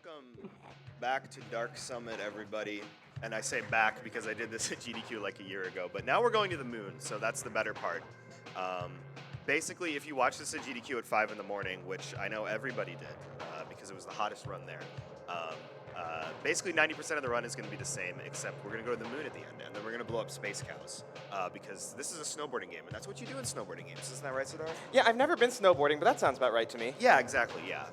Welcome back to Dark Summit, everybody. And I say back because I did this at GDQ like a year ago, but now we're going to the moon, so that's the better part. Um, Basically, if you watch this at GDQ at 5 in the morning, which I know everybody did because it was the hottest run there, basically 90% of the run is going to be the same, except we're going to go to the moon at the end, and then we're going to blow up space cows because this is a snowboarding game, and that's what you do in snowboarding games. Isn't that right, Sidar? Yeah, I've never been snowboarding, but that sounds about right to me. Yeah, exactly. Yeah,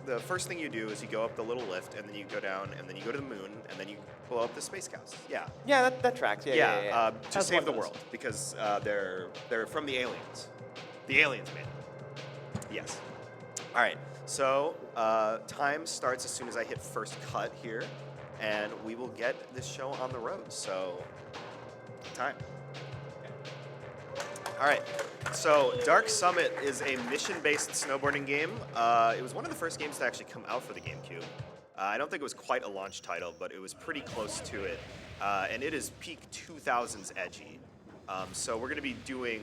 the first thing you do is you go up the little lift, and then you go down, and then you go to the moon, and then you blow up the space cows. Yeah. Yeah, that tracks. Yeah. To How's save one the of those? world because they're from the aliens. The aliens made it. Yes. All right. So time starts as soon as I hit first cut here, and we will get this show on the road. So time. All right. So Dark Summit is a mission-based snowboarding game. It was one of the first games to actually come out for the GameCube. I don't think it was quite a launch title, but it was pretty close to it. And it is peak 2000s edgy. So we're going to be doing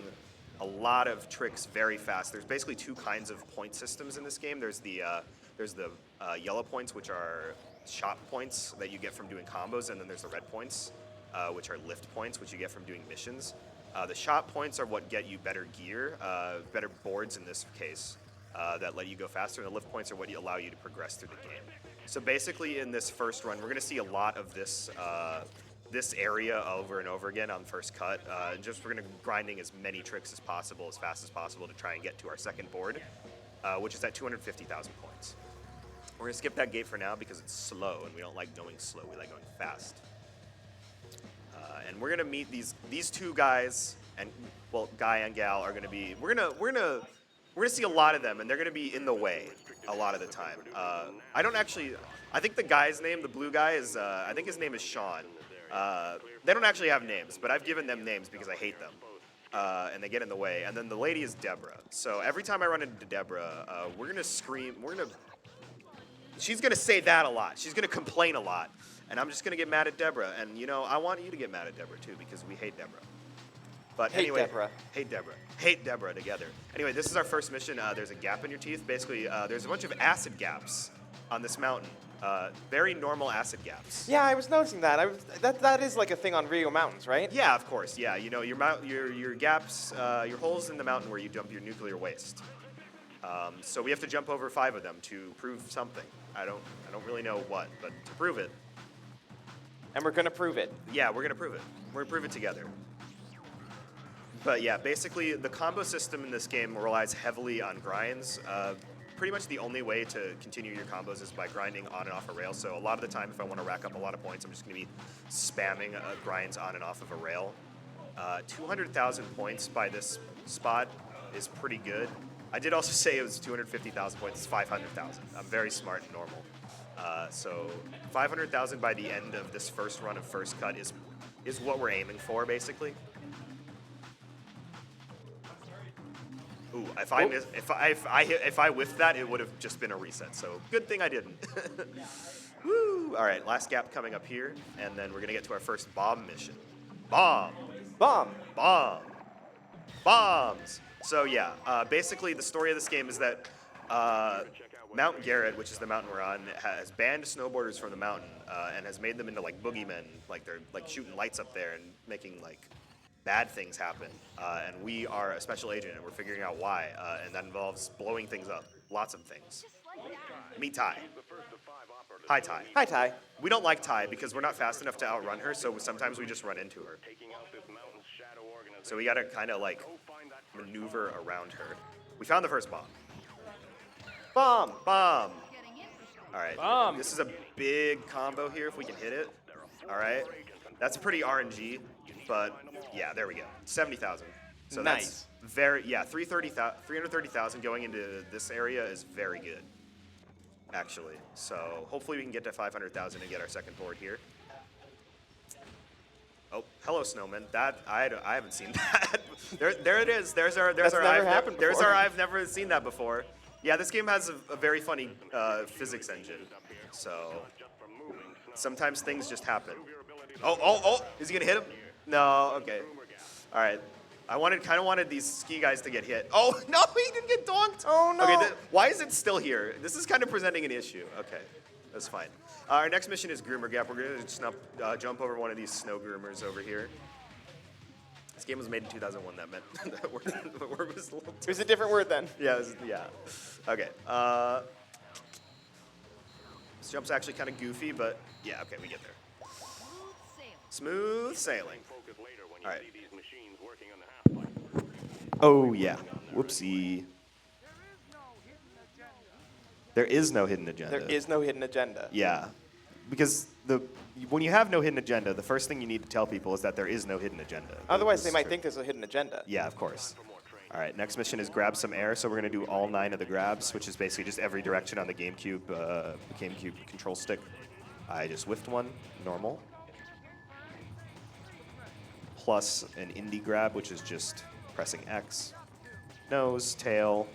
a lot of tricks very fast. There's basically two kinds of point systems in this game. There's the yellow points, which are shot points that you get from doing combos, and then there's the red points, which are lift points, which you get from doing missions. The shot points are what get you better gear, better boards in this case, that let you go faster, and the lift points are what allow you to progress through the game. So basically in this first run, we're going to see a lot of this area over and over again on first cut. And just we're going to be grinding as many tricks as possible, as fast as possible to try and get to our second board, which is at 250,000 points. We're going to skip that gate for now because it's slow, and we don't like going slow. We like going fast. And we're gonna meet these two guys, and well, guy and gal are gonna be. We're gonna see a lot of them, and they're gonna be in the way a lot of the time. I don't actually. I think the guy's name, the blue guy, is. I think his name is Sean. They don't actually have names, but I've given them names because I hate them, and they get in the way. And then the lady is Deborah. So every time I run into Deborah, we're gonna scream. She's gonna say that a lot. She's gonna complain a lot. And I'm just going to get mad at Deborah. And, you know, I want you to get mad at Deborah, too, because we hate Deborah. But Hate anyway, Deborah. Hate Deborah. Hate Deborah together. Anyway, this is our first mission. There's a gap in your teeth. Basically, there's a bunch of acid gaps on this mountain. Very normal acid gaps. Yeah, I was noticing that. That is like a thing on Rio Mountains, right? Yeah, of course. Yeah, you know, your gaps, your holes in the mountain where you dump your nuclear waste. So we have to jump over 5 of them to prove something. I don't really know what, but to prove it. And we're gonna prove it. Yeah, we're gonna prove it. We're gonna prove it together. But yeah, basically the combo system in this game relies heavily on grinds. Pretty much the only way to continue your combos is by grinding on and off a rail. So a lot of the time, if I want to rack up a lot of points, I'm just gonna be spamming grinds on and off of a rail. 200,000 points by this spot is pretty good. I did also say it was 250,000 points. It's 500,000. I'm very smart and normal. So 500,000 by the end of this first run of first cut is what we're aiming for, basically. Ooh, if I whiffed that, it would have just been a reset. So good thing I didn't. Woo! All right, last gap coming up here, and then we're gonna get to our first bomb mission. Bomb. Bombs. So yeah, basically the story of this game is that. Mount Garrett, which is the mountain we're on, has banned snowboarders from the mountain and has made them into like boogeymen, like they're like shooting lights up there and making like bad things happen. And we are a special agent, and we're figuring out why, and that involves blowing things up, lots of things. Meet Ty. Hi, Ty. Hi, Ty. We don't like Ty because we're not fast enough to outrun her, so sometimes we just run into her. So we gotta kind of like maneuver around her. We found the first bomb. Bomb. All right. Bomb. This is a big combo here if we can hit it. All right. That's pretty RNG, but yeah, there we go. 70,000. So Nice. That's very, yeah, 330,000 going into this area is very good, actually. So hopefully we can get to 500,000 and get our second board here. Oh, hello, snowman. That I haven't seen that. there it is. There's our That's never happened there's before. our I've never seen that before. Yeah, this game has a very funny physics engine, so sometimes things just happen. Oh! Is he gonna hit him? No. Okay. All right. I kind of wanted these ski guys to get hit. Oh, no, he didn't get donked. Oh, no. Okay, why is it still here? This is kind of presenting an issue. Okay, that's fine. Our next mission is Groomer Gap. We're going to jump over one of these snow groomers over here. This game was made in 2001. That meant that word was a little It was a different word then. Yeah, yeah. Okay. This jump's actually kind of goofy, but yeah, okay, we get there. Smooth sailing. All right. Oh, yeah. Whoopsie. There is no hidden agenda. There is no hidden agenda. Yeah. Because when you have no hidden agenda, the first thing you need to tell people is that there is no hidden agenda. Otherwise, they might think there's a hidden agenda. Yeah, of course. All right, next mission is grab some air. So we're going to do all 9 of the grabs, which is basically just every direction on the GameCube control stick. I just whiffed one, normal. Plus an indie grab, which is just pressing X. Nose, tail.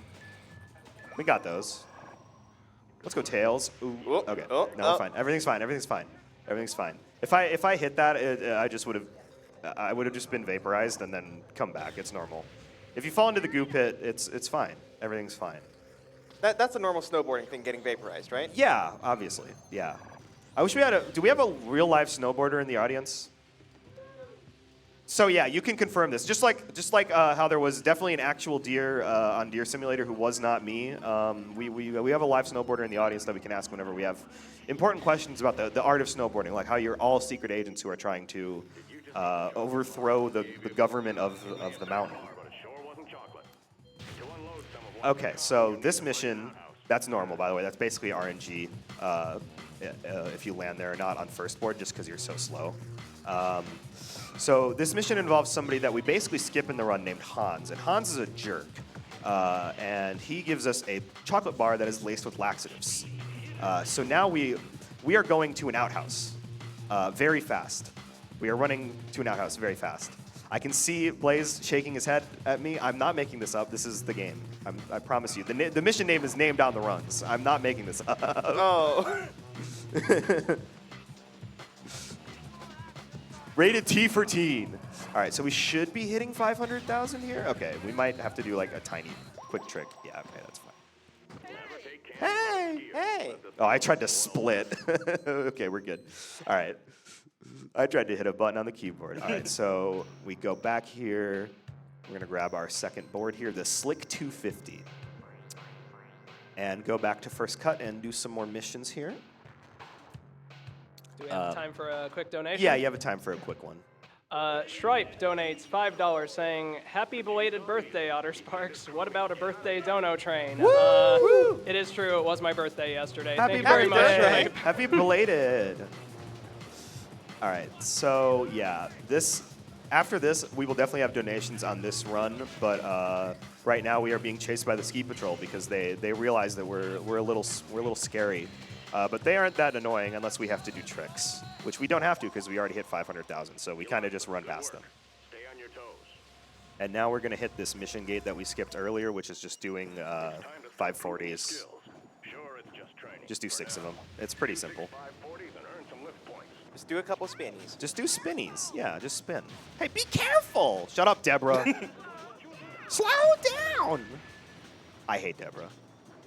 We got those. Let's go tails. Ooh, Oh, okay. oh, No, oh. we're fine. Everything's fine. Everything's fine. Everything's fine. If I hit that, I would have just been vaporized and then come back. It's normal. If you fall into the goo pit, it's fine. Everything's fine. That's a normal snowboarding thing, getting vaporized, right? Yeah, obviously. Yeah. I wish we had do we have a real life snowboarder in the audience? So yeah, you can confirm this. Just like how there was definitely an actual deer on Deer Simulator who was not me. We have a live snowboarder in the audience that we can ask whenever we have important questions about the art of snowboarding, like how you're all secret agents who are trying to overthrow the government of the mountain. Okay, so this mission, that's normal, by the way. That's basically RNG if you land there or not on first board, just because you're so slow. So this mission involves somebody that we basically skip in the run named Hans. And Hans is a jerk. And he gives us a chocolate bar that is laced with laxatives. So now we are going to an outhouse very fast. We are running to an outhouse very fast. I can see Blaze shaking his head at me. I'm not making this up. This is the game. I promise you. The mission name is named on the runs. I'm not making this up. Oh. Rated T for teen. All right, so we should be hitting 500,000 here. Okay, we might have to do like a tiny quick trick. Yeah, okay, that's fine. Hey. Oh, I tried to split. Okay, we're good. All right. I tried to hit a button on the keyboard. All right, so we go back here. We're going to grab our second board here, the Slick 250. And go back to first cut and do some more missions here. Do we have time for a quick donation? Yeah, you have a time for a quick one. Stripe donates $5 saying, "Happy belated birthday, Otter Sparks. What about a birthday dono train?" Woo! It is true. It was my birthday yesterday. Happy Thank you very much, birthday. Stripe. Happy belated. All right, so yeah, after this, we will definitely have donations on this run, but right now we are being chased by the ski patrol because they realize that we're a little scary. But they aren't that annoying unless we have to do tricks, which we don't have to because we already hit 500,000, so we kind of just run past them. And now we're going to hit this mission gate that we skipped earlier, which is just doing 540s. Just do 6 of them. It's pretty simple. Just do a couple spinnies. Just do spinnies. Yeah, just spin. Hey, be careful! Shut up, Deborah. Slow down! I hate Deborah.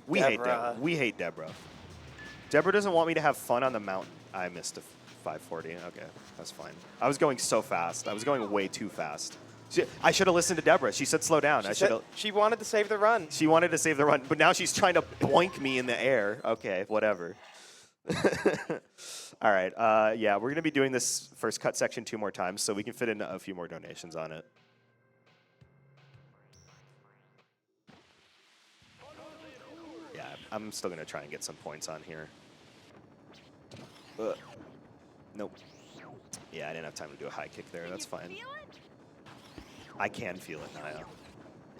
We hate Deborah. We hate Deborah. Deborah doesn't want me to have fun on the mountain. I missed a 540. Okay, that's fine. I was going so fast. I was going way too fast. I should have listened to Deborah. She said slow down. She wanted to save the run. She wanted to save the run, but now she's trying to boink me in the air. Okay, whatever. All right, yeah, we're going to be doing this first cut section 2 more times, so we can fit in a few more donations on it. Yeah, I'm still going to try and get some points on here. Nope. Yeah, I didn't have time to do a high kick there. That's fine. I can feel it, Naya.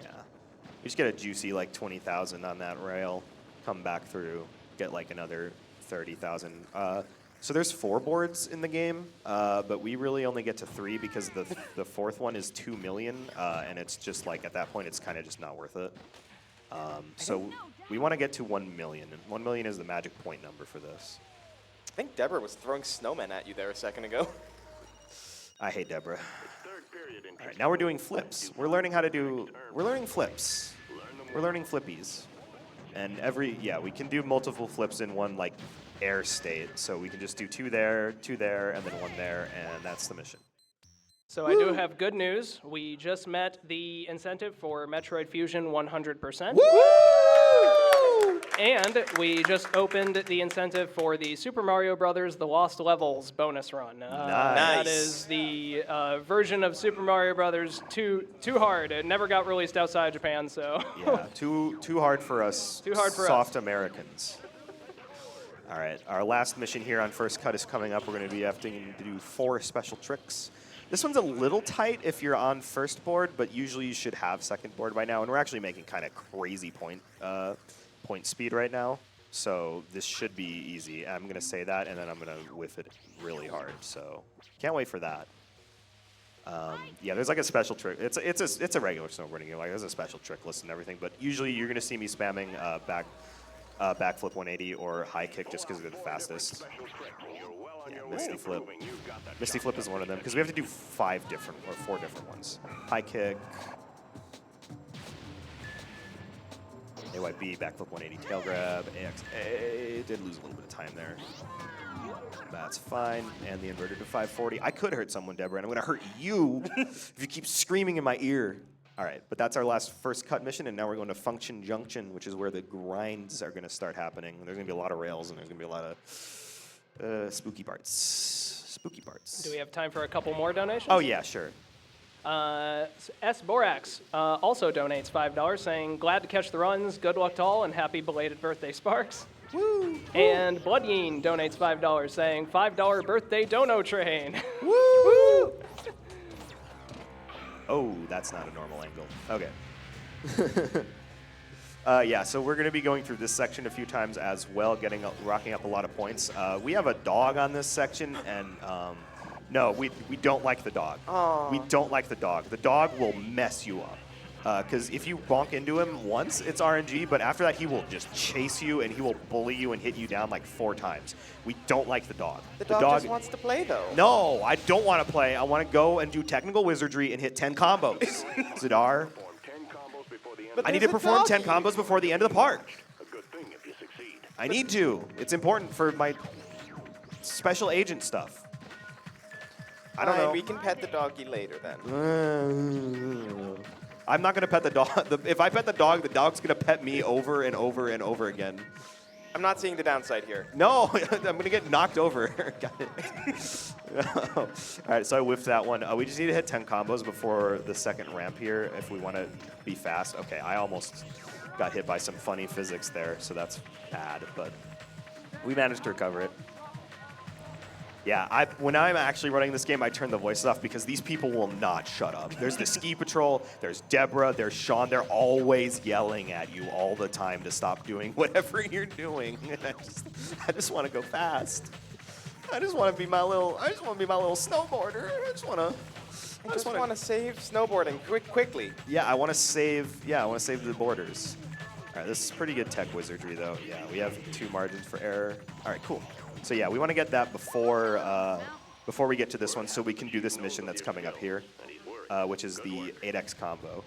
Yeah. You just get a juicy, like, 20,000 on that rail, come back through, get, like, another 30,000. So there's 4 boards in the game, but we really only get to 3 because the fourth one is 2 million, and it's just, like, at that point, it's kind of just not worth it. So we want to get to 1 million, and 1 million is the magic point number for this. I think Deborah was throwing snowmen at you there a second ago. I hate Deborah. All right, now we're doing flips. We're learning flips. We're learning flippies. And we can do multiple flips in one like air state. So we can just do two there, and then one there, and that's the mission. So I do have good news. We just met the incentive for Metroid Fusion 100%. And we just opened the incentive for the Super Mario Brothers The Lost Levels bonus run. That is the version of Super Mario Brothers too hard. It never got released outside Japan, so. Yeah, too hard for us. Too hard for soft Americans. All right, our last mission here on First Cut is coming up. We're going to be having to do 4 special tricks. This one's a little tight if you're on first board, but usually you should have second board by now. And we're actually making kind of crazy point speed right now, so this should be easy. I'm going to say that, and then I'm going to whiff it really hard. So can't wait for that. Yeah, there's like a special trick. It's a regular snowboarding game. Like there's a special trick list and everything, but usually you're going to see me spamming backflip 180 or high kick just because they're the fastest. Yeah, Misty Flip. Misty Flip is one of them because we have to do 4 different ones. High kick. AYB, backflip 180, tail grab, AXA. Did lose a little bit of time there. That's fine. And the inverted to 540. I could hurt someone, Deborah, and I'm going to hurt you if you keep screaming in my ear. All right, but that's our last first cut mission, and now we're going to Function Junction, which is where the grinds are going to start happening. There's going to be a lot of rails, and there's going to be a lot of spooky parts. Spooky parts. Do we have time for a couple more donations? Oh, yeah, sure. S. Borax also donates $5, saying, glad to catch the runs, good luck to all, and happy belated birthday, Sparks. Woo! And Bloodyeen donates $5, saying, $5 birthday dono train. Woo! Oh, that's not a normal angle. Okay. Yeah, so we're going to be going through this section a few times as well, rocking up a lot of points. We have a dog on this section, and no, we don't like the dog. Aww. We don't like the dog. The dog will mess you up. Because if you bonk into him once, it's RNG, but after that, he will just chase you, and he will bully you and hit you down like 4 times. We don't like the dog. The dog just wants to play, though. No, I don't want to play. I want to go and do technical wizardry and hit 10 combos. Zadar. But I need to perform 10 combos before the end of the part. I need to. It's important for my special agent stuff. I don't know. We can pet the doggy later then. I'm not going to pet the dog. If I pet the dog's going to pet me over and over and over again. I'm not seeing the downside here. No, I'm going to get knocked over. Got it. All right, so I whiffed that one. We just need to hit 10 combos before the second ramp here if we want to be fast. Okay, I almost got hit by some funny physics there, so that's bad, but we managed to recover it. Yeah, when I'm actually running this game, I turn the voices off because these people will not shut up. There's the Ski Patrol, there's Deborah, there's Sean. They're always yelling at you all the time to stop doing whatever you're doing. I just want to go fast. I just want to be my little snowboarder. I just want to save snowboarding quickly. Yeah, I want to save the borders. All right, this is pretty good tech wizardry though. Yeah, we have 2 margins for error. All right, cool. So yeah, we want to get that before we get to this one, so we can do this mission that's coming up here, which is the 8x combo.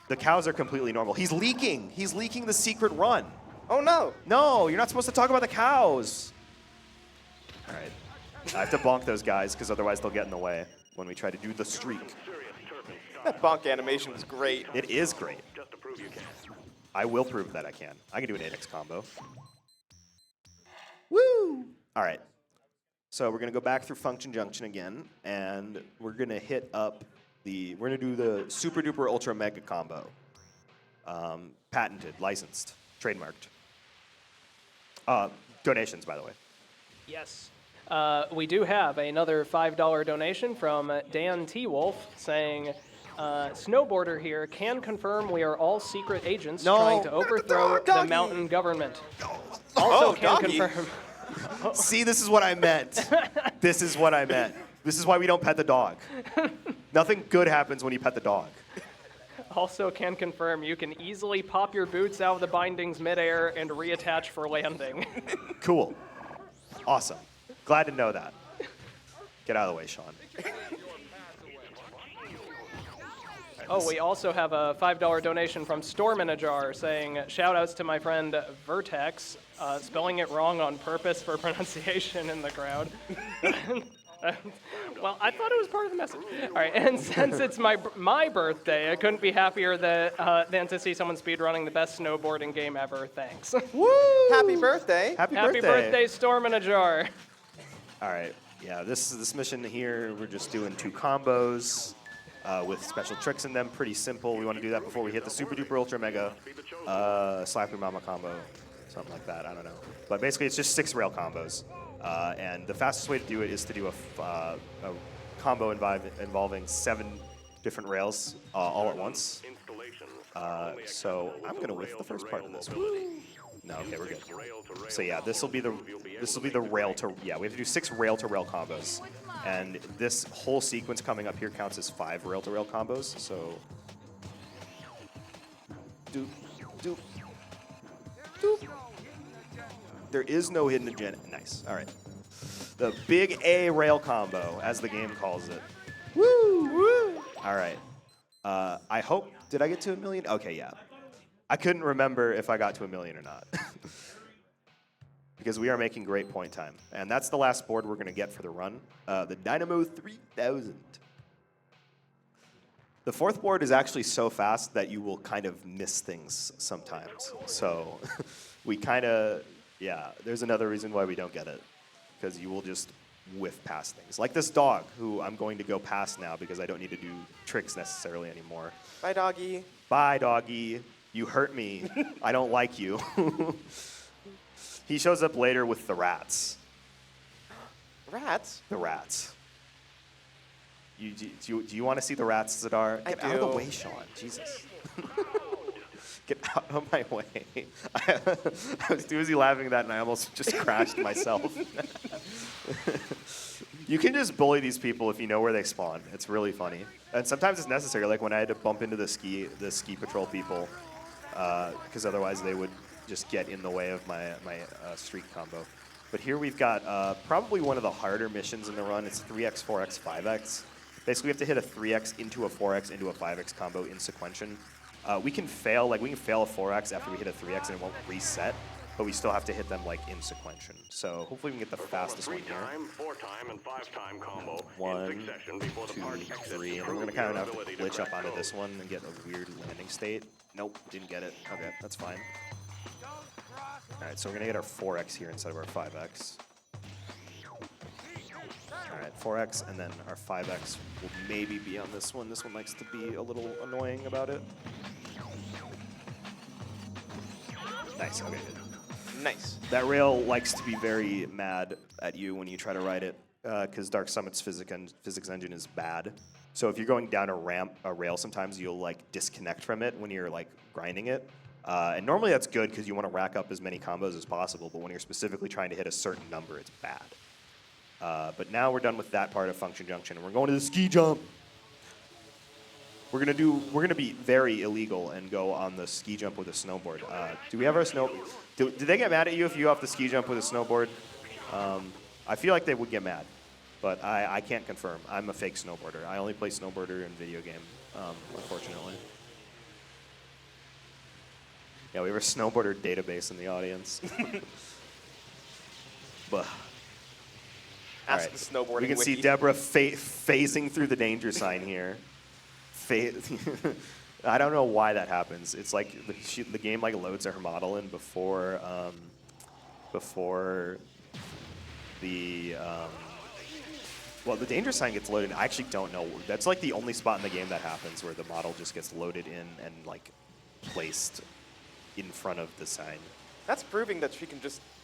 The cows are completely normal. He's leaking. He's leaking the secret run. Oh no! No, you're not supposed to talk about the cows. All right, I have to bonk those guys because otherwise they'll get in the way when we try to do the streak. That bonk animation was great. It is great. I will prove that I can. I can do an 8x combo. Woo! All right. So we're going to go back through Function Junction again, and we're going to hit up we're going to do the Super Duper Ultra Mega combo. Patented, licensed, trademarked. Donations, by the way. Yes. We do have another $5 donation from Dan T. Wolf saying, snowboarder here can confirm we are all secret agents trying to overthrow the mountain government. Also can confirm. See, this is what I meant. This is what I meant. This is why we don't pet the dog. Nothing good happens when you pet the dog. Also can confirm you can easily pop your boots out of the bindings midair and reattach for landing. Cool. Awesome. Glad to know that. Get out of the way, Sean. Oh, we also have a $5 donation from Storm in a Jar saying, shout outs to my friend Vertex, spelling it wrong on purpose for pronunciation in the crowd. Well, I thought it was part of the message. All right, and since it's my birthday, I couldn't be happier than to see someone speedrunning the best snowboarding game ever. Thanks. Woo! Happy birthday. Happy Happy birthday, Storm in a Jar. All right. Yeah, this mission here, we're just doing 2 combos. With special tricks in them, pretty simple. We want to do that before we hit the Super Duper Ultra Mega Slap Your Mama combo, something like that. I don't know. But basically, it's just 6 rail combos, and the fastest way to do it is to do a combo involving 7 different rails all at once. So I'm gonna whiff the first part of this one. No, okay, we're good. So yeah, this will be the rail to we have to do 6 rail to rail combos. And this whole sequence coming up here counts as 5 rail-to-rail combos, so... Doop, doop, doop. There is no hidden agenda. Nice, all right. The big A rail combo, as the game calls it. Woo, woo. All right. I hope, did I get to 1 million? Okay, yeah. I couldn't remember if I got to 1 million or not. Because we are making great point time. And that's the last board we're going to get for the run, the Dynamo 3000. The 4th board is actually so fast that you will kind of miss things sometimes. So we kind of, there's another reason why we don't get it. Because you will just whiff past things. Like this dog, who I'm going to go past now because I don't need to do tricks necessarily anymore. Bye, doggy. Bye, doggy. You hurt me. I don't like you. He shows up later with the rats. Rats? The rats. Do you want to see the rats, Zadar? Get out of the way, Sean. Jesus. Get out of my way. I was too busy laughing at that, and I almost just crashed myself. You can just bully these people if you know where they spawn. It's really funny. And sometimes it's necessary, like when I had to bump into the ski patrol people, because otherwise they would just get in the way of my streak combo. But here we've got probably one of the harder missions in the run. It's 3x, 4x, 5x. Basically, we have to hit a 3x into a 4x into a 5x combo in sequential. We can fail a 4x after we hit a 3x and it won't reset, but we still have to hit them like in sequential. So hopefully we can get the fastest one here. 4-time, and 5-time combo 1, in succession before the 2, party exits 3, and through we're gonna your kind of have ability to glitch up onto crash this one and get a weird landing state. Nope, didn't get it. Okay, that's fine. All right, so we're gonna get our 4x here instead of our 5x. All right, 4x, and then our 5x will maybe be on this one. This one likes to be a little annoying about it. Nice, okay, good. Nice. That rail likes to be very mad at you when you try to ride it, because Dark Summit's physics engine is bad. So if you're going down a rail, sometimes you'll like disconnect from it when you're like grinding it. And normally that's good because you want to rack up as many combos as possible, but when you're specifically trying to hit a certain number, it's bad. But now we're done with that part of Function Junction, and we're going to the ski jump. We're gonna be very illegal and go on the ski jump with a snowboard. Do we have our snow? Did they get mad at you if you off the ski jump with a snowboard? I feel like they would get mad, but I can't confirm. I'm a fake snowboarder. I only play snowboarder in video game, unfortunately. Yeah, we have a snowboarder database in the audience. But Ask the snowboarding we can see wiki. Deborah phasing through the danger sign here. I don't know why that happens. It's like the game like loads her model in before the well, the danger sign gets loaded. I actually don't know. That's like the only spot in the game that happens where the model just gets loaded in and like placed in front of the sign. That's proving that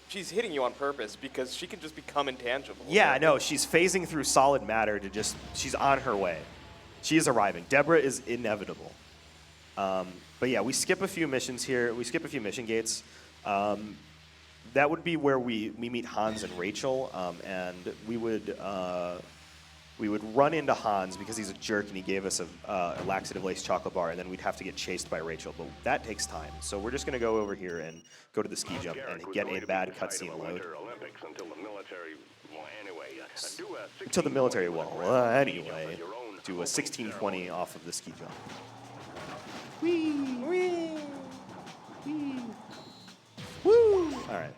she's hitting you on purpose because she can just become intangible. Yeah, no, she's phasing through solid matter she's on her way. She is arriving. Deborah is inevitable. But yeah, we skip a few missions here. We skip a few mission gates. That would be where we meet Hans and Rachel, and we would run into Hans because he's a jerk and he gave us a laxative lace chocolate bar, and then we'd have to get chased by Rachel. But that takes time, so we're just going to go over here and go to the ski jump and get a bad cutscene load. Olympics until the military. Well, anyway, Darks. To the military wall. Anyway, do a 1620 off of the ski jump. Whee! Whee! Whee! Woo! All right.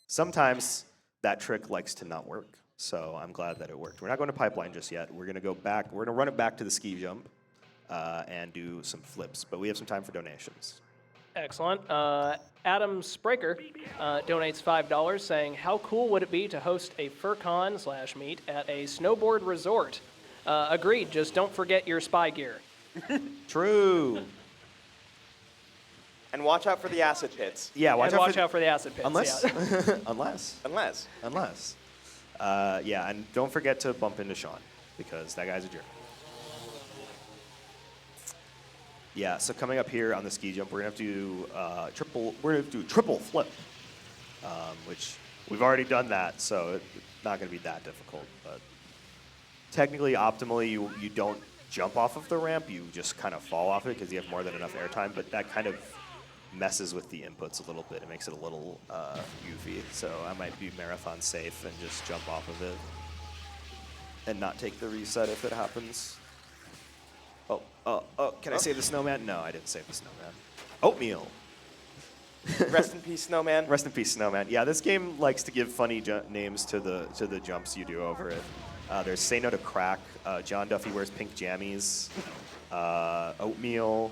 Sometimes that trick likes to not work, so I'm glad that it worked. We're not going to pipeline just yet. We're going to go back. We're going to run it back to the ski jump and do some flips, but we have some time for donations. Excellent. Adam Spraker donates $5 saying, how cool would it be to host a FurCon/meet at a snowboard resort? Agreed, just don't forget your spy gear. True. And watch out for the acid pits. Yeah, Watch out for the acid pits. Unless, Yeah. unless. Yeah, and don't forget to bump into Sean, because that guy's a jerk. Yeah, so coming up here on the ski jump, we're gonna have to do triple flip, which we've already done that, so it's not gonna be that difficult. But technically, optimally, you don't jump off of the ramp, you just kind of fall off it because you have more than enough airtime. But that kind of messes with the inputs a little bit. It makes it a little goofy. So I might be marathon safe and just jump off of it and not take the reset if it happens. Oh, can I save the snowman? No, I didn't save the snowman. Oatmeal. Rest in peace, Snowman. Rest in peace, snowman. Yeah, this game likes to give funny names to the jumps you do over it. There's Say No to Crack. John Duffy wears pink jammies. Oatmeal.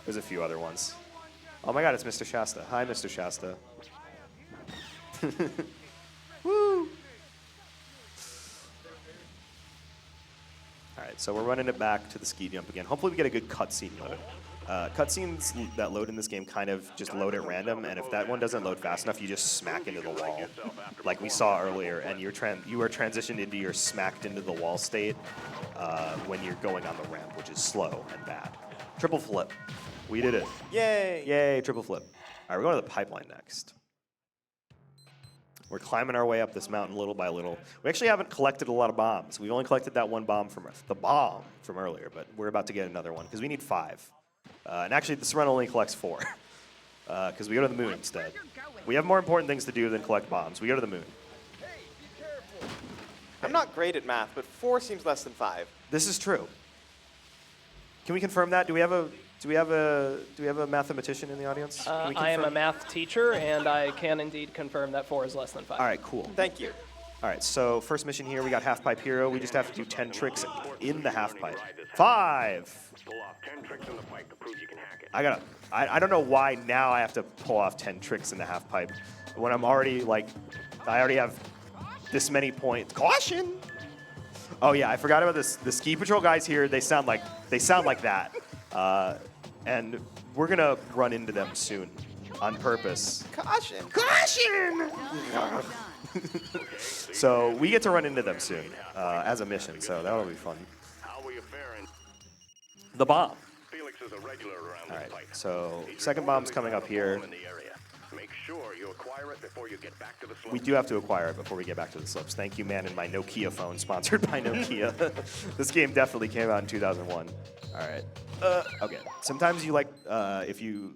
There's a few other ones. Oh my God, it's Mr. Shasta. Hi, Mr. Shasta. Woo! All right, so we're running it back to the ski jump again. Hopefully we get a good cutscene load. Cutscenes that load in this game kind of just load at random, and if that one doesn't load fast enough, you just smack into the wall, like we saw earlier, and you are transitioned into your smacked into the wall state when you're going on the ramp, which is slow and bad. Triple flip. We did it. Yay! Yay, triple flip. All right, we're going to the pipeline next. We're climbing our way up this mountain little by little. We actually haven't collected a lot of bombs. We've only collected that one bomb from earlier, but we're about to get another one because we need 5. And actually, this run only collects 4 because we go to the moon instead. We have more important things to do than collect bombs. We go to the moon. I'm not great at math, but 4 seems less than 5. This is true. Can we confirm that? Do we have a mathematician in the audience? Can we I am a confirm? math teacher, and I can indeed confirm that 4 is less than 5. All right, cool. Thank you. All right, so first mission here, we got Half Pipe Hero. We just have to do 10 tricks in the half pipe. 5! Pull off 10 tricks in the pipe to prove you can hack it. I don't know why now I have to pull off 10 tricks in the half pipe when I'm already I already have this many points. Caution! Oh yeah, I forgot about this. The ski patrol guys here, they sound like that. And we're gonna run into them soon on purpose. Caution! Caution! So we get to run into them soon as a mission, so that'll be fun. How are you faring? The bomb. Felix is a regular around All this right, pipe. so He's second bomb's coming up here. in the area. Make sure you acquire it before you get back to the slopes. We do have to acquire it before we get back to the slopes. Thank you, man, in my Nokia phone, sponsored by Nokia. This game definitely came out in 2001. All right. Okay. Sometimes you if you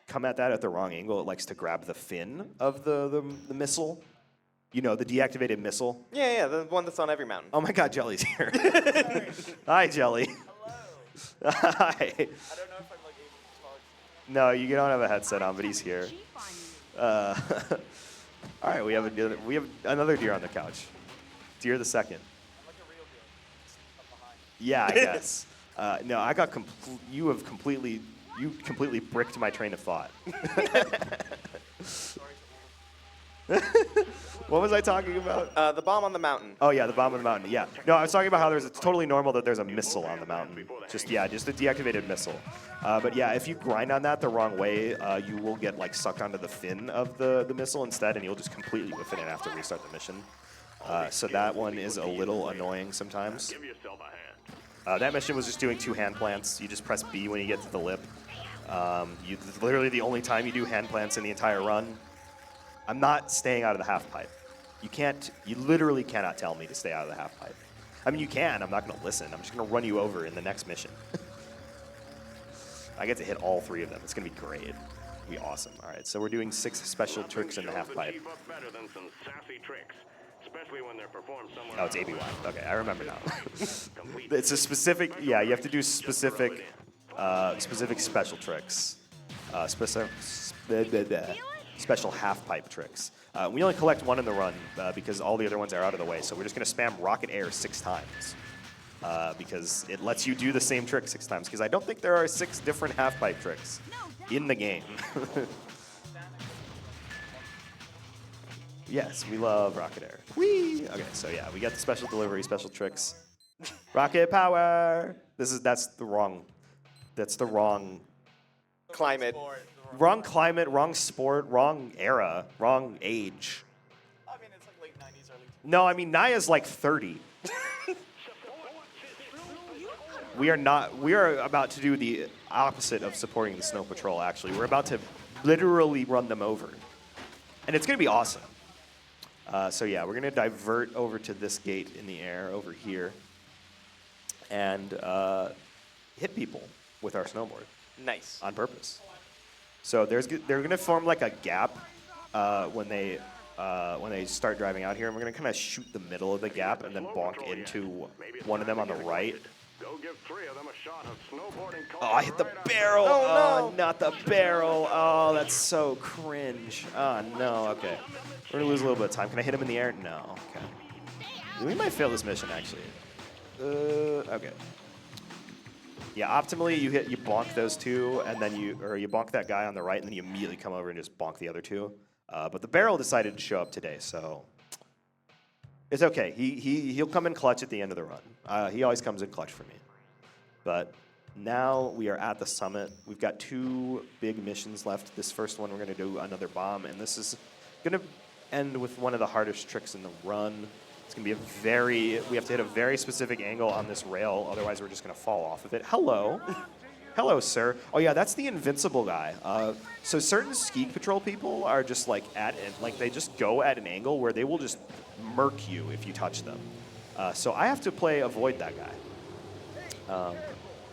come at that at the wrong angle, it likes to grab the fin of the missile. You know, the deactivated missile. Yeah, the one that's on every mountain. Oh my God, Jelly's here. Hi, Jelly. Hi. I don't know if I'm able to talk. No, you don't have a headset on, but he's here. All right, we have another deer on the couch. Deer the second. I'm like a real deal. Up behind. Yeah, I guess. No, I got you completely bricked my train of thought. What was I talking about? The bomb on the mountain. Oh yeah, the bomb on the mountain. Yeah. No, I was talking about how it's totally normal that there's a missile on the mountain. Just a deactivated missile. But yeah, if you grind on that the wrong way, you will get sucked onto the fin of the missile instead, and you'll just completely whiff it and have to restart the mission. So that one is a little annoying sometimes. Give yourself a hand. That mission was just doing 2 hand plants. You just press B when you get to the lip. Literally the only time you do hand plants in the entire run. I'm not staying out of the half pipe. You literally cannot tell me to stay out of the half pipe. I mean, you can, I'm not gonna listen. I'm just gonna run you over in the next mission. I get to hit all 3 of them. It's gonna be great. It'll be awesome. All right, so we're doing 6 special tricks in the half pipe. Keep up better than some sassy tricks. especially when they're performed somewhere. Oh, it's ABY. Okay, I remember now. Complete It's a specific, yeah, you have to do specific, specific special tricks. Special half pipe tricks. We only collect one in the run because all the other ones are out of the way, so we're just going to spam Rocket Air 6 times. Because it lets you do the same trick 6 times, because I don't think there are 6 different half pipe tricks in the game. Yes, we love Rocket Air. Whee! Okay, so yeah, we got the special delivery, special tricks. Rocket power! That's the wrong Climate. wrong climate, wrong sport, wrong era, wrong age. I mean, it's like late 90s, early 2000s. No, I mean, Naya's like 30. We are about to do the opposite of supporting the Snow Patrol, actually. We're about to literally run them over. And it's going to be awesome. So yeah, we're going to divert over to this gate in the air over here and hit people with our snowboard Nice. on purpose. So they're going to form like a gap when they start driving out here, and we're going to kind of shoot the middle of the gap and then bonk into one of them on the right. Go give 3 of them a shot of snowboarding. Oh, I hit the barrel. Oh, not the barrel. Oh, that's so cringe. Oh, no. Okay. We're going to lose a little bit of time. Can I hit him in the air? No. Okay. We might fail this mission, actually. Okay. Yeah, optimally, you bonk those 2, and then you bonk that guy on the right, and then you immediately come over and just bonk the other 2. But the barrel decided to show up today, so it's okay. He'll come in clutch at the end of the run. He always comes in clutch for me. But now we are at the summit. We've got 2 big missions left. This first one, we're going to do another bomb, and this is going to end with one of the hardest tricks in the run. It's going to be we have to hit a very specific angle on this rail, otherwise we're just going to fall off of it. Hello. Hello, sir. Oh yeah, that's the invincible guy. So certain Ski Patrol people are just like they just go at an angle where they will just murk you if you touch them. So I have to avoid that guy.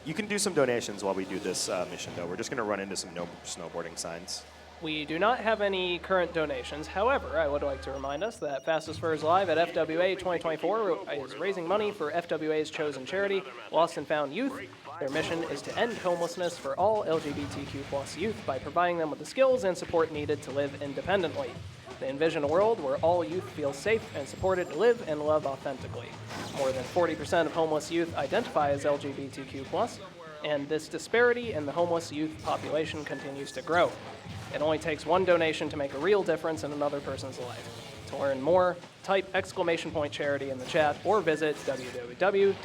You can do some donations while we do this mission, though. We're just going to run into some snowboarding signs. We do not have any current donations. However, I would like to remind us that Fastest Furs Live at FWA 2024 is raising money for FWA's chosen charity, Lost and Found Youth. Their mission is to end homelessness for all LGBTQ+ youth by providing them with the skills and support needed to live independently. They envision a world where all youth feel safe and supported to live and love authentically. More than 40% of homeless youth identify as LGBTQ+, and this disparity in the homeless youth population continues to grow. It only takes one donation to make a real difference in another person's life. To learn more, type !charity in the chat or visit www.lnfy.org.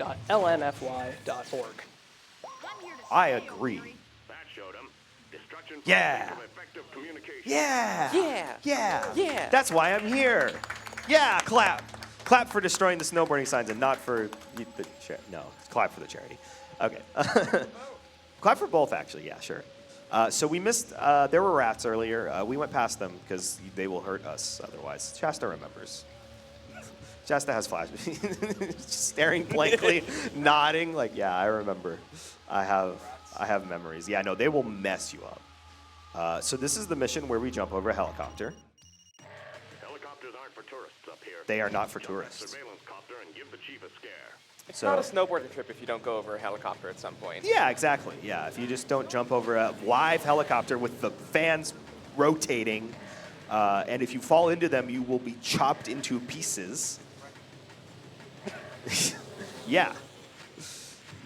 I agree. That showed him. Destruction Yeah. from effective communication. Yeah. Yeah. Yeah. Yeah. That's why I'm here. Yeah, clap. Clap for destroying the snowboarding signs and not for the charity. No, clap for the charity. Okay. Clap for both, actually. Yeah, sure. So we missed, there were rats earlier. We went past them because they will hurt us otherwise. Shasta remembers. Shasta has flashbacks. Just staring blankly, nodding, like, yeah, I remember. I have memories. Yeah, no, they will mess you up. So this is the mission where we jump over a helicopter. Helicopters aren't for tourists up here. They are not for Jump that tourists. surveillance copter and give the chief a scare. It's So- not a snowboarding trip if you don't go over a helicopter at some point. Yeah, exactly. Yeah, if you just don't jump over a live helicopter with the fans rotating, and if you fall into them, you will be chopped into pieces. Yeah.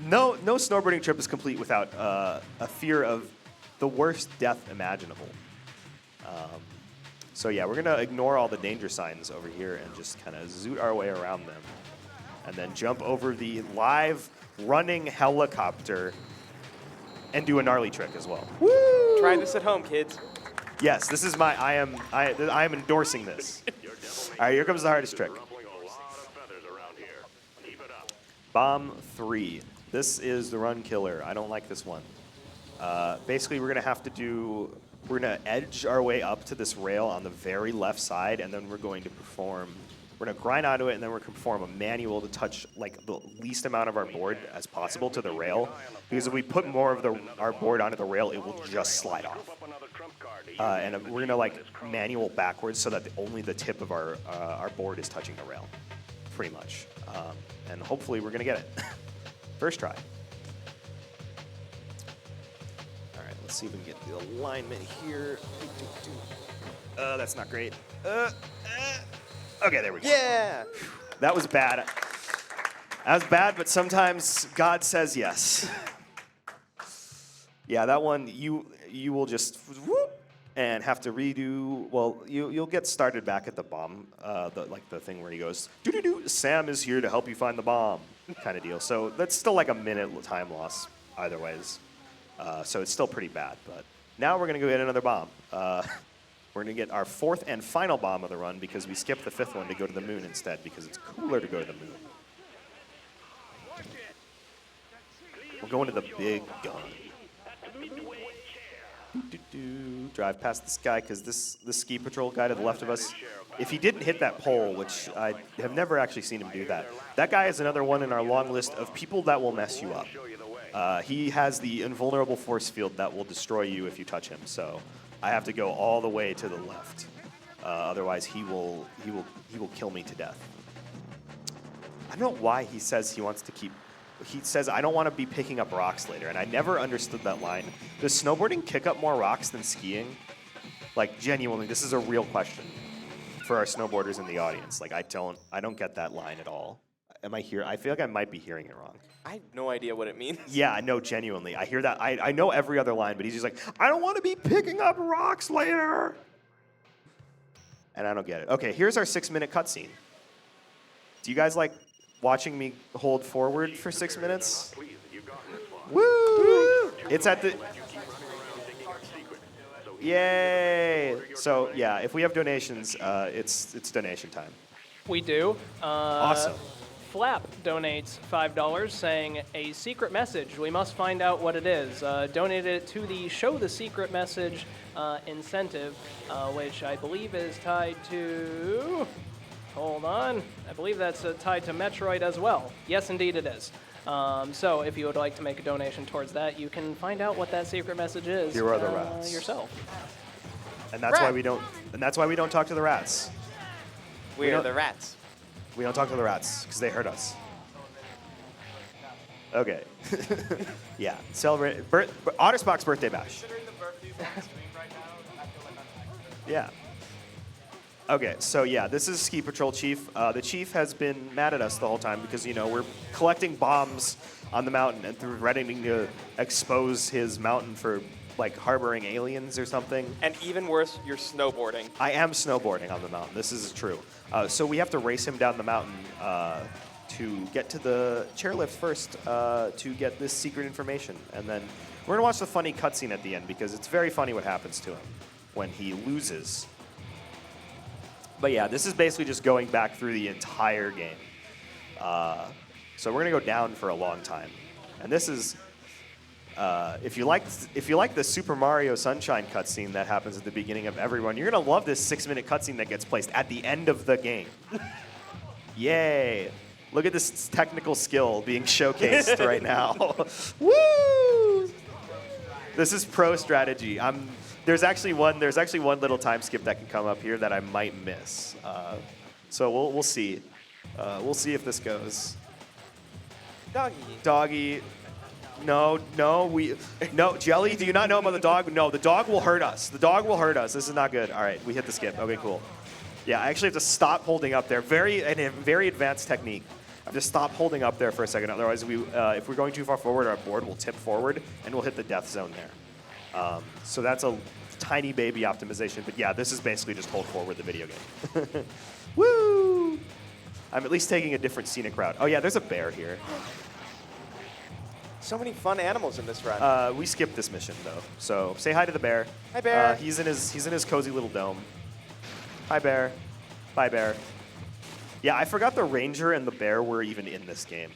No snowboarding trip is complete without a fear of the worst death imaginable. So yeah, we're gonna ignore all the danger signs over here and just kind of zoot our way around them, and then jump over the live running helicopter and do a gnarly trick as well. Try this at home, kids. Yes, this is I am endorsing this. All right, here comes the hardest trick. Ruffling a lot of feathers around here. Keep it up. Bomb 3. This is the run killer. I don't like this one. Basically, we're gonna edge our way up to this rail on the very left side, and then we're gonna grind onto it, and then we're gonna perform a manual to touch like the least amount of our board as possible to the rail. Because if we put more of our board onto the rail, it will just slide off. Up another trump card. and we're gonna like manual backwards so that only the tip of our board is touching the rail, pretty much. And hopefully we're gonna get it. First try. All right, let's see if we can get the alignment here. That's not great. Okay, there we go. Yeah. That was bad. That was bad, but sometimes God says yes. Yeah, that one you will just whoop and have to redo. Well, you'll get started back at the bomb, the thing where he goes, doo-doo-doo, Sam is here to help you find the bomb, kind of deal. So that's still like a minute time loss either ways. So it's still pretty bad. But now we're gonna go get another bomb. We're gonna get our 4th and final bomb of the run because we skipped the 5th one to go to the moon instead because it's cooler to go to the moon. We're going to the big gun. Drive past this guy because this ski patrol guy to the left of us, if he didn't hit that pole, which I have never actually seen him do that guy is another one in our long list of people that will mess you up. He has the invulnerable force field that will destroy you if you touch him, so I have to go all the way to the left. Otherwise, he will kill me to death. I don't know why he says he wants to keep. He says, I don't want to be picking up rocks later, and I never understood that line. Does snowboarding kick up more rocks than skiing? Like, genuinely, this is a real question for our snowboarders in the audience. Like, I don't get that line at all. I feel like I might be hearing it wrong. I have no idea what it means. Yeah, no, genuinely. I hear that. I know every other line, but he's just like, I don't want to be picking up rocks later. And I don't get it. Okay, here's our 6-minute cutscene. Do you guys like watching me hold forward for 6 minutes? Woo! It's at the... Yay! So, yeah, if we have donations, it's donation time. We do. Awesome. Flap donates $5 saying, a secret message. We must find out what it is. Donated it to the Show the Secret Message incentive, which I believe is tied to... Hold on. I believe that's tied to Metroid as well. Yes, indeed it is. So if you would like to make a donation towards that, you can find out what that secret message is Here are the rats. yourself. And that's why we don't. And that's why we don't talk to the rats. We are the rats. We don't talk to the rats because they hurt us. Okay. Yeah. Celebrate Otterspock's birthday bash. Considering the birthdays on the screen right now, I feel like that's Yeah. Okay, so yeah, this is Ski Patrol Chief. The Chief has been mad at us the whole time because, we're collecting bombs on the mountain and threatening to expose his mountain for, like, harboring aliens or something. And even worse, you're snowboarding. I am snowboarding on the mountain. This is true. So we have to race him down the mountain to get to the chairlift first to get this secret information. And then we're going to watch the funny cutscene at the end because it's very funny what happens to him when he loses. But yeah, this is basically just going back through the entire game. So we're going to go down for a long time. And this is... if you like the Super Mario Sunshine cutscene that happens at the beginning of everyone, you're gonna love this 6-minute cutscene that gets placed at the end of the game. Yay! Look at this technical skill being showcased right now. Woo! This is pro strategy. There's actually one little time skip that can come up here that I might miss. So we'll see. We'll see if this goes. Doggy. No, Jelly, do you not know about the dog? No, the dog will hurt us. The dog will hurt us. This is not good. All right, we hit the skip. Okay, cool. Yeah, I actually have to stop holding up there. Very advanced technique. I have to stop holding up there for a second. Otherwise, if we're going too far forward, our board will tip forward, and we'll hit the death zone there. So that's a tiny baby optimization. But yeah, this is basically just hold forward the video game. Woo! I'm at least taking a different scenic route. Oh yeah, there's a bear here. So many fun animals in this run. We skipped this mission though, so say hi to the bear. Hi, bear. He's in his cozy little dome. Hi, bear. Bye, bear. Yeah, I forgot the ranger and the bear were even in this game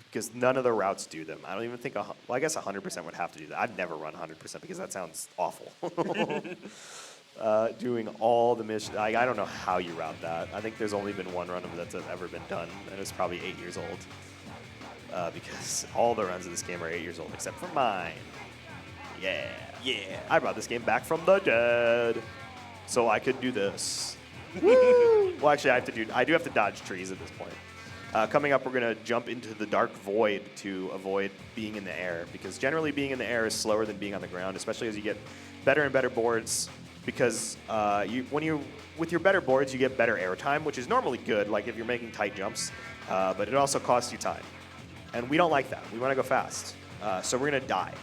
because none of the routes do them. I don't even think. Well, I guess 100% would have to do that. I'd never run 100% because that sounds awful. Doing all the missions. I don't know how you route that. I think there's only been one run of it that's ever been done, and it's probably 8 years old. Because all the runs of this game are 8 years old, except for mine. Yeah. Yeah. I brought this game back from the dead, so I could do this. Woo! Well, actually, I do have to dodge trees at this point. Coming up, we're gonna jump into the Dark Void to avoid being in the air, because generally being in the air is slower than being on the ground, especially as you get better and better boards. Because with your better boards, you get better air time, which is normally good, like if you're making tight jumps, but it also costs you time. And we don't like that. We want to go fast. So we're going to die.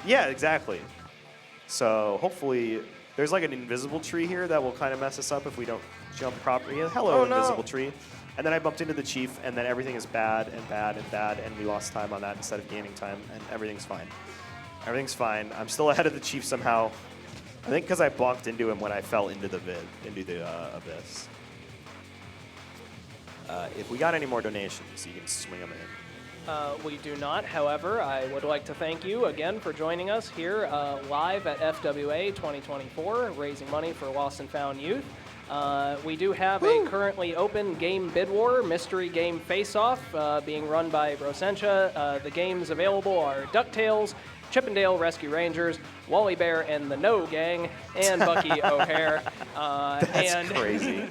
Yeah, exactly. So hopefully, there's like an invisible tree here that will kind of mess us up if we don't jump properly. Yeah, hello, Oh, no. invisible tree. And then I bumped into the chief, and then everything is bad and bad and bad, and we lost time on that instead of gaining time, and everything's fine. Everything's fine. I'm still ahead of the chief somehow. I think because I bonked into him when I fell into the abyss. If we got any more donations, you can swing them in. We do not. However, I would like to thank you again for joining us here live at FWA 2024, raising money for Lost and Found Youth. We do have a currently open game bid war, mystery game face-off, being run by Rosentia. The games available are DuckTales, Chippendale Rescue Rangers, Wally Bear and the No Gang, and Bucky O'Hare. That's crazy.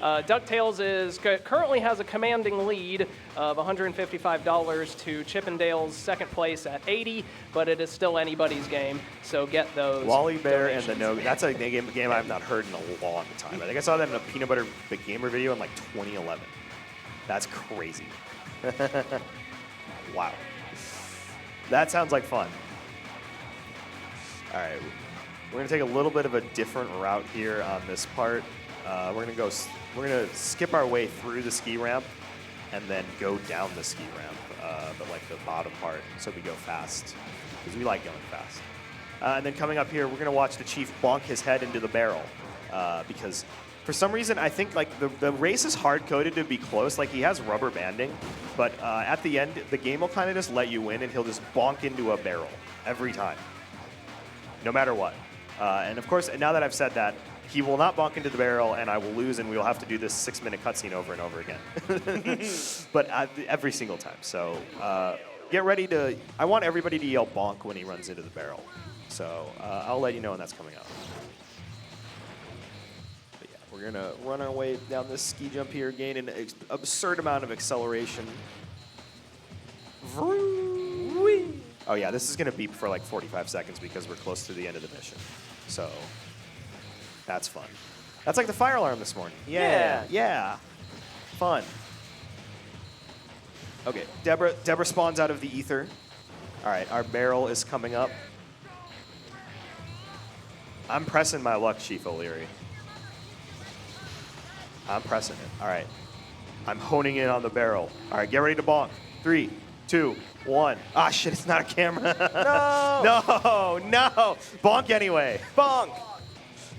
DuckTales currently has a commanding lead of $155 to Chippendale's second place at $80, but it is still anybody's game, so get those. Wally Bear donations. and the No. That's a game I've not heard in a long time. I think I saw that in a Peanut Butter Big Gamer video in like 2011. That's crazy. Wow. That sounds like fun. All right, we're gonna take a little bit of a different route here on this part. We're gonna skip our way through the ski ramp and then go down the ski ramp, but like the bottom part, so we go fast, because we like going fast. And then coming up here, we're gonna watch the chief bonk his head into the barrel, because for some reason I think like the race is hard-coded to be close. Like he has rubber banding, but at the end the game will kind of just let you win, and he'll just bonk into a barrel every time. No matter what. And of course, now that I've said that, he will not bonk into the barrel, and I will lose, and we will have to do this 6-minute cutscene over and over again. But every single time. So get ready to... I want everybody to yell bonk when he runs into the barrel. So I'll let you know when that's coming up. But yeah, we're going to run our way down this ski jump here, gain an absurd amount of acceleration. Vroom. Oh yeah, this is gonna beep for like 45 seconds because we're close to the end of the mission. So, that's fun. That's like the fire alarm this morning. Yeah. Fun. Okay, Deborah spawns out of the ether. All right, our barrel is coming up. I'm pressing my luck, Chief O'Leary. I'm pressing it. All right. I'm honing in on the barrel. All right, get ready to bonk. 3, 2, 1. Ah, shit, it's not a camera. No. Bonk anyway. Bonk!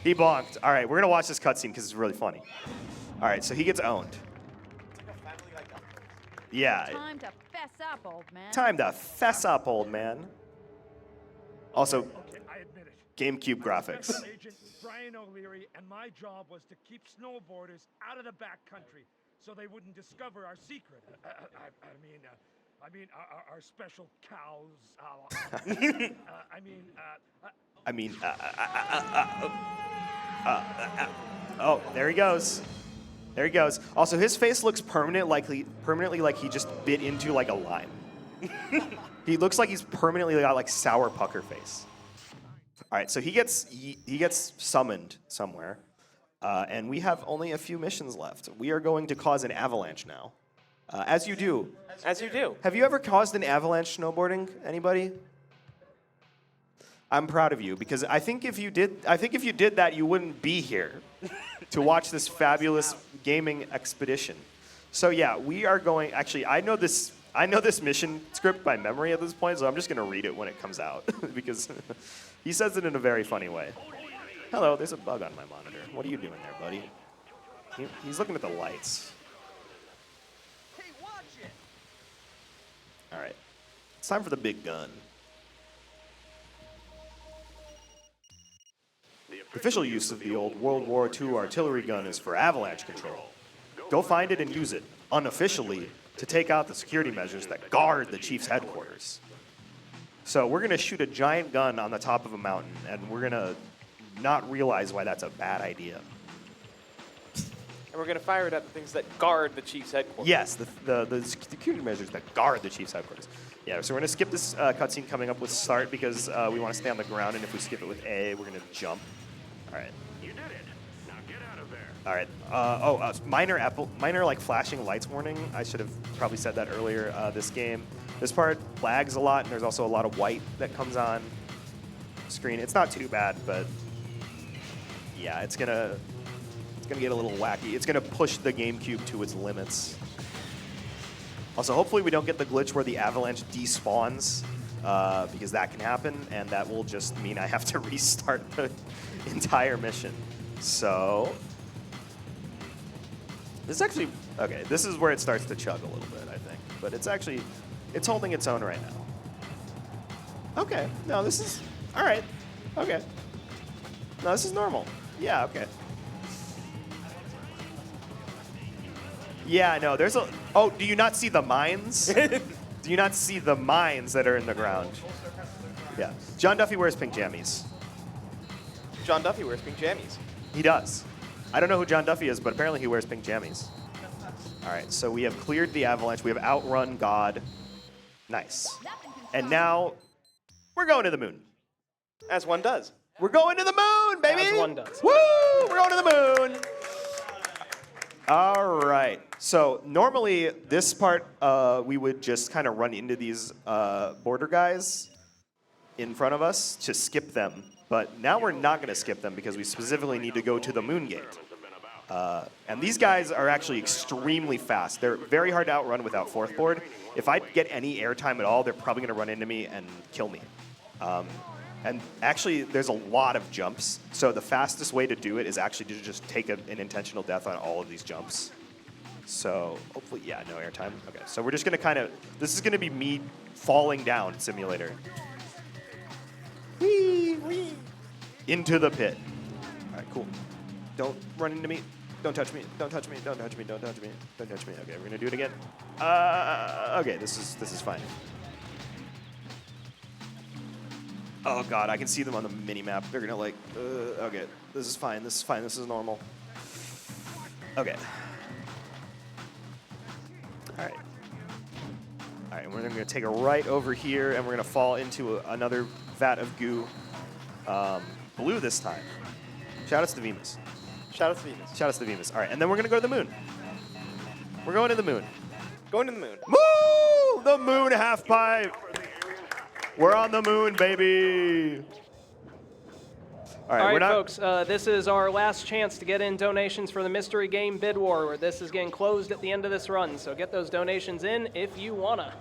He bonked. All right, we're going to watch this cutscene because it's really funny. All right, so he gets owned. Yeah. Time to fess up, old man. Time to fess up, old man. Also, Okay, I admit it. GameCube graphics. Special Agent Brian O'Leary, and my job was to keep snowboarders out of the backcountry so they wouldn't discover our secret. I mean, our special cows. Oh, there he goes. There he goes. Also, his face looks permanently like he just bit into like a lime. He looks like he's permanently got like sour pucker face. All right, so he gets summoned somewhere, and we have only a few missions left. We are going to cause an avalanche now, as you do. As you do. Have you ever caused an avalanche snowboarding? Anybody? I'm proud of you, because I think if you did that, you wouldn't be here to watch this fabulous gaming expedition. So yeah, we are going. Actually, I know this mission script by memory at this point, so I'm just going to read it when it comes out because he says it in a very funny way. Hello, there's a bug on my monitor. What are you doing there, buddy? He's looking at the lights. Hey, watch it! All right, it's time for the big gun. The official use of the old World War II artillery gun is for avalanche control. Go find it and use it, unofficially, to take out the security measures that guard the chief's headquarters. So we're going to shoot a giant gun on the top of a mountain, and we're going to not realize why that's a bad idea. And we're going to fire it at the things that guard the Chiefs headquarters. Yes, the security measures that guard the Chiefs headquarters. Yeah, so we're going to skip this cutscene coming up with start because we want to stay on the ground, and if we skip it with A, we're going to jump. All right. You did it. Now get out of there. All right. Minor like flashing lights warning. I should have probably said that earlier. This game, this part lags a lot, and there's also a lot of white that comes on screen. It's not too bad, but yeah, it's gonna get a little wacky. It's gonna push the GameCube to its limits. Also, hopefully we don't get the glitch where the avalanche despawns, because that can happen, and that will just mean I have to restart the entire mission. So this is actually, okay, this is where it starts to chug a little bit, I think. But it's holding its own right now. Okay, no, this is, all right, okay. No, this is normal. Yeah, okay. Yeah, no, there's a, oh, do you not see the mines? Do you not see the mines that are in the ground? Yeah. John Duffy wears pink jammies. John Duffy wears pink jammies. He does. I don't know who John Duffy is, but apparently he wears pink jammies. All right, so we have cleared the avalanche. We have outrun God. Nice. And now we're going to the moon. As one does. We're going to the moon, baby! As one does. Woo! We're going to the moon! All right. So normally this part, we would just kind of run into these border guys in front of us to skip them. But now we're not going to skip them because we specifically need to go to the moon gate. And these guys are actually extremely fast. They're very hard to outrun without fourth board. If I get any airtime at all, they're probably going to run into me and kill me. And actually, there's a lot of jumps. So the fastest way to do it is actually to just take an intentional death on all of these jumps. So hopefully, yeah, no airtime. Okay, so we're just going to kind of, this is going to be me falling down simulator. Whee, whee. Into the pit. All right, cool. Don't run into me. Don't touch me. Don't touch me. Don't touch me. Don't touch me. Don't touch me. Okay, we're going to do it again. Okay, this is fine. Oh god, I can see them on the mini-map. They're gonna like, okay, this is fine, this is normal. Okay. Alright. Alright, we're gonna take a right over here and we're gonna fall into another vat of goo. Blue this time. Shout outs to Venus. Shout out to Venus. Shout outs to Venus. Alright, and then we're gonna go to the moon. We're going to the moon. Going to the moon. Woo! The moon half pipe! We're on the moon, baby. All All right, we're not, folks, this is our last chance to get in donations for the mystery game Bid War, where this is getting closed at the end of this run. So get those donations in if you wanna.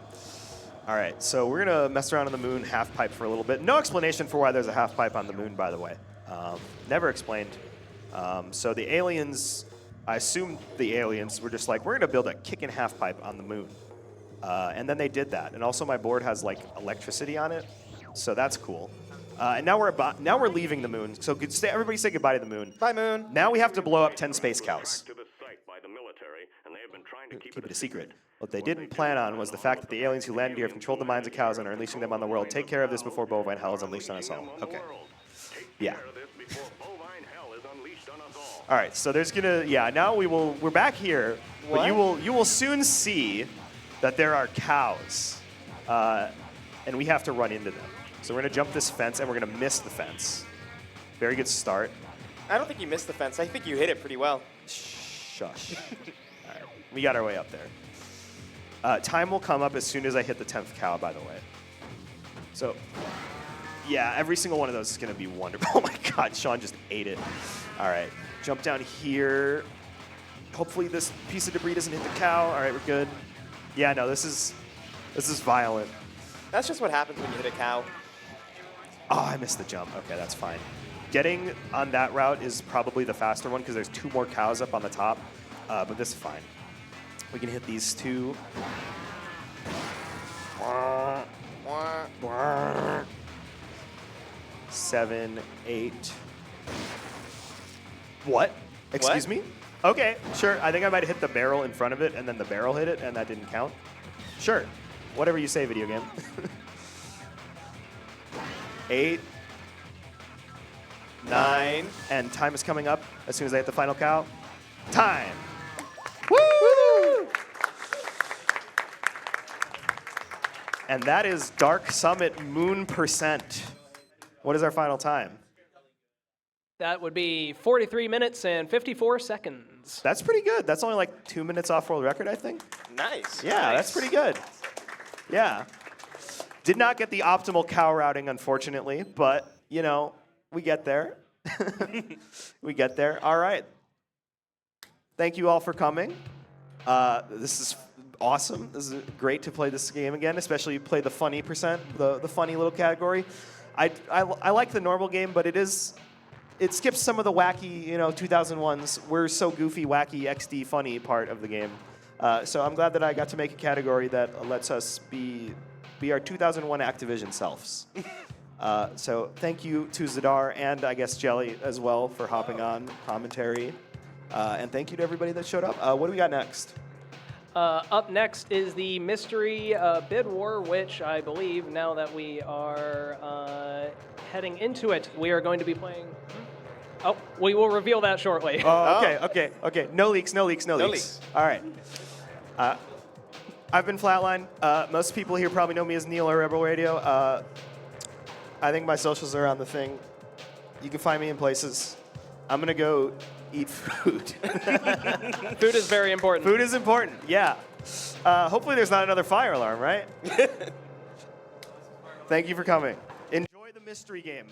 All right, so we're gonna mess around on the moon half pipe for a little bit. No explanation for why there's a half pipe on the moon, by the way. Never explained. So the aliens, I assume the aliens were just like, we're gonna build a kickin' half pipe on the moon. And then they did that. And also my board has like electricity on it, so that's cool. And now we're leaving the moon. So everybody say goodbye to the moon. Bye, moon. Now we have to blow up 10 space cows. To the site by the military, and they have been trying to keep Keep it a secret. What they didn't plan on was the fact that the aliens who landed here have controlled the minds of cows and are unleashing them on the world. Take care of this before bovine hell is unleashed on us all. Okay. Yeah. All right. So there's gonna, yeah. Now we're back here, but you will soon see that there are cows, and we have to run into them. So we're gonna jump this fence, and we're gonna miss the fence. Very good start. I don't think you missed the fence. I think you hit it pretty well. Shush. All right, we got our way up there. Time will come up as soon as I hit the 10th cow, by the way. So, yeah, every single one of those is gonna be wonderful. Oh my God, Sean just ate it. All right, jump down here. Hopefully this piece of debris doesn't hit the cow. All right, we're good. Yeah, no, this is violent. That's just what happens when you hit a cow. Oh, I missed the jump. Okay, that's fine. Getting on that route is probably the faster one because there's 2 more cows up on the top, but this is fine. We can hit these 2. 7, 8. What? Excuse me? Okay, sure. I think I might have hit the barrel in front of it, and then the barrel hit it, and that didn't count. Sure. Whatever you say, video game. 8, 9, and time is coming up as soon as I hit the final count. Time. Woo! And that is Dark Summit Moon Percent. What is our final time? That would be 43 minutes and 54 seconds. That's pretty good. That's only like 2 minutes off world record, I think. Nice. Yeah, nice. that's pretty good. Yeah. Did not get the optimal cow routing, unfortunately, but, you know, we get there. We get there. All right. Thank you all for coming. This is awesome. This is great to play this game again, especially play the funny percent, the funny little category. I like the normal game, but it skips some of the wacky, 2001's we're so goofy, wacky, XD funny part of the game. So I'm glad that I got to make a category that lets us be our 2001 Activision selves. So thank you to Zadar and I guess Jelly as well for hopping on commentary. And thank you to everybody that showed up. What do we got next? Up next is the mystery bid war, which I believe now that we are heading into it, we are going to be playing. Oh, we will reveal that shortly. Oh, okay. No leaks. leaks. All right. I've been Flatline. Most people here probably know me as Neil or Rebel Radio. I think my socials are on the thing. You can find me in places. I'm going to go eat food. Food is very important. Food is important, yeah. Hopefully there's not another fire alarm, right? Thank you for coming. Enjoy the mystery game.